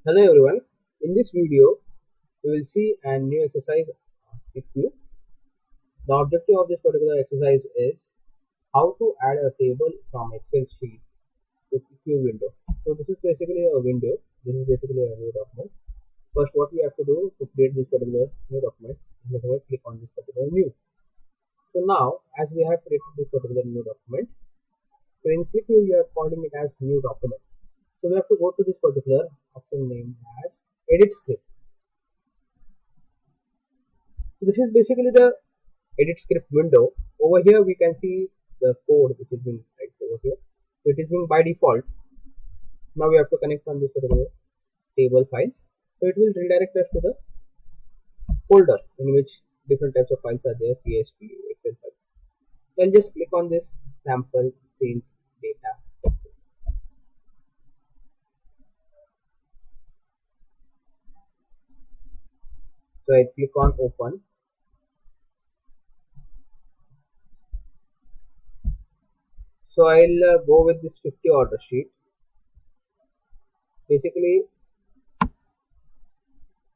Hello everyone. In this video, we will see a new exercise of QlikView. The objective of this particular exercise is how to add a table from Excel sheet to QlikView window. So this is basically a window. This is basically a new document. First, what we have to do to create this particular new document is to click on this particular new. So now, as we have created this particular new document, so in QlikView we are calling it as new document. So we have to go to this particular option named as edit script. So this is basically the edit script window. Over here we can see the code which is being typed over here. So it is being by default. Now we have to connect on this particular table files. So it will redirect us to the folder in which different types of files are there, CSV, Excel files. Then just click on this sample sales data Excel. So I click on open. So I'll go with this 50 order sheet. Basically,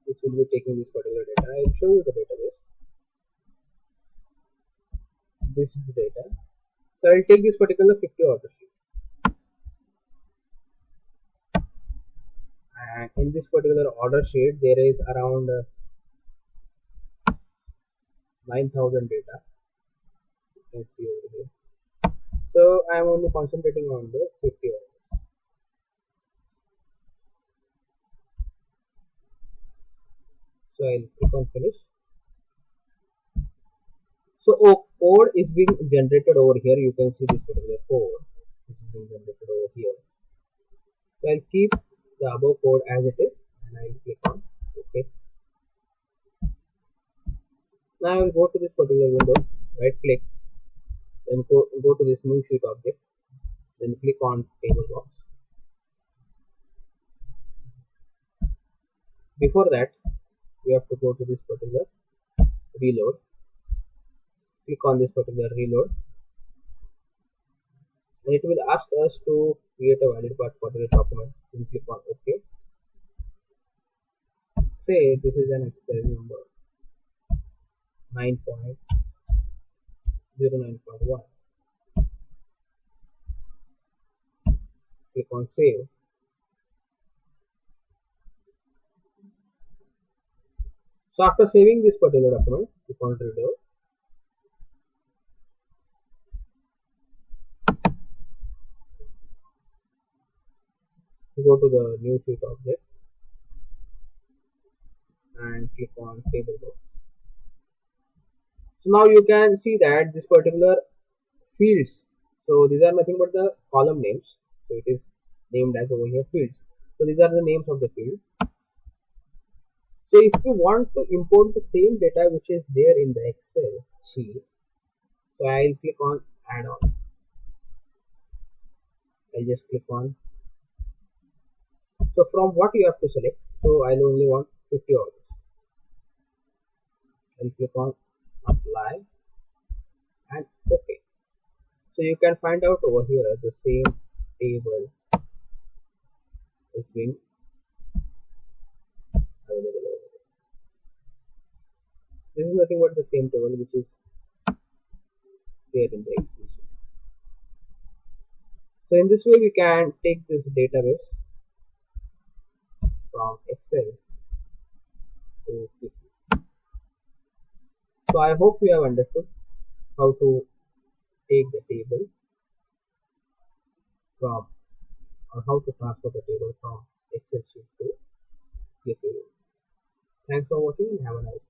this will be taking this particular data. I'll show you the database. This is the data. So I'll take this particular 50 order sheet. And in this particular order sheet, there is around 9,000 data. You can see over here. So I am only concentrating on the 50 orders. So I'll click on finish. So code is being generated over here. You can see this particular code which is being generated over here. So I'll keep the above code as it is and I'll click on OK. Now I will go to this particular window, right click, then go to this new sheet object, then click on table box. Before that, we have to go to this particular reload. Click on this particular reload, and it will ask us to create a valid path for the document. Then click on OK. Say this is an exercise number 9.09.1. Click on save. So after saving this particular document, click on reload. Go to the new sheet object and click on table box. So now you can see that this particular fields, so these are nothing but the column names. So it is named as over here fields. So these are the names of the field. So if you want to import the same data which is there in the Excel sheet, so I'll click on add-on. I'll just click on. So from what you have to select, so I'll only want 50 orders. I'll click on apply and OK. So you can find out over here the same table is being available over there. This is nothing but the same table which is there in the Excel sheet. So in this way we can take this database from Excel to QlikView. So I hope you have understood how to take the table from, or how to transfer the table from Excel sheet to QlikView. Thanks for watching and have a nice day.